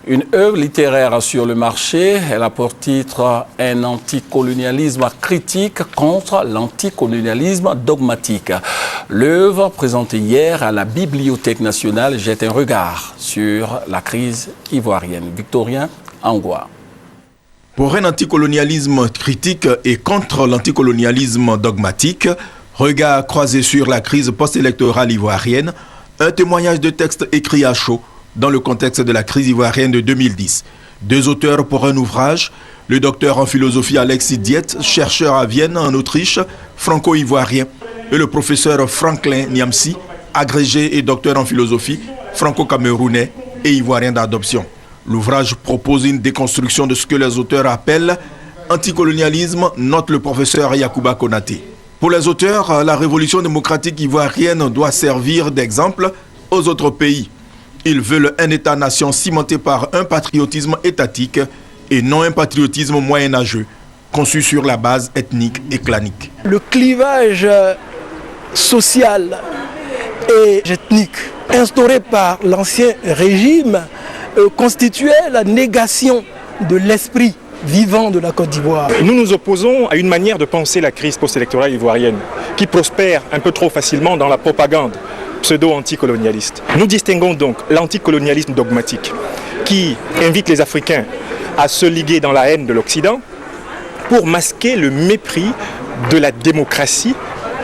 Une œuvre littéraire sur le marché, elle a pour titre « Un anticolonialisme critique contre l'anticolonialisme dogmatique ». L'œuvre, présentée hier à la Bibliothèque nationale, jette un regard sur la crise ivoirienne. Victorien Angoua. Pour un anticolonialisme critique et contre l'anticolonialisme dogmatique, regard croisé sur la crise post-électorale ivoirienne, un témoignage de texte écrit à chaud dans le contexte de la crise ivoirienne de 2010. Deux auteurs pour un ouvrage, le docteur en philosophie Alexis Dietz, chercheur à Vienne en Autriche, franco-ivoirien, et le professeur Franklin Niamsi, agrégé et docteur en philosophie, franco-camerounais et ivoirien d'adoption. L'ouvrage propose une déconstruction de ce que les auteurs appellent anticolonialisme, note le professeur Yacouba Konaté. Pour les auteurs, la révolution démocratique ivoirienne doit servir d'exemple aux autres pays. Ils veulent un État-nation cimenté par un patriotisme étatique et non un patriotisme moyenâgeux, conçu sur la base ethnique et clanique. Le clivage social et ethnique instauré par l'ancien régime constituait la négation de l'esprit vivant de la Côte d'Ivoire. Nous nous opposons à une manière de penser la crise post-électorale ivoirienne qui prospère un peu trop facilement dans la propagande pseudo-anticolonialiste. Nous distinguons donc l'anticolonialisme dogmatique qui invite les Africains à se liguer dans la haine de l'Occident pour masquer le mépris de la démocratie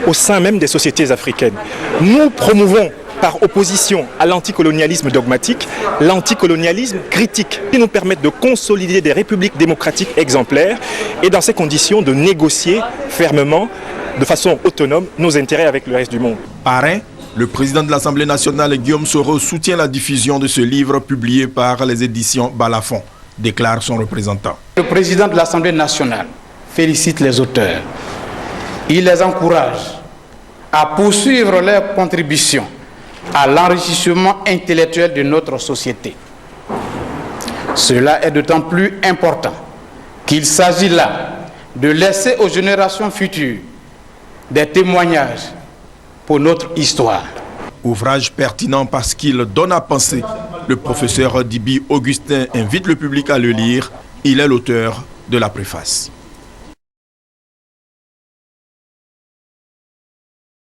au sein même des sociétés africaines. Nous promouvons par opposition à l'anticolonialisme dogmatique, l'anticolonialisme critique, qui nous permettent de consolider des républiques démocratiques exemplaires et dans ces conditions de négocier fermement, de façon autonome, nos intérêts avec le reste du monde. Parrain, le président de l'Assemblée nationale, Guillaume Soro, soutient la diffusion de ce livre publié par les éditions Balafon, déclare son représentant. Le président de l'Assemblée nationale félicite les auteurs. Il les encourage à poursuivre leur contribution à l'enrichissement intellectuel de notre société. Cela est d'autant plus important qu'il s'agit là de laisser aux générations futures des témoignages pour notre histoire. Ouvrage pertinent parce qu'il donne à penser. Le professeur Dibi Augustin invite le public à le lire. Il est l'auteur de la préface.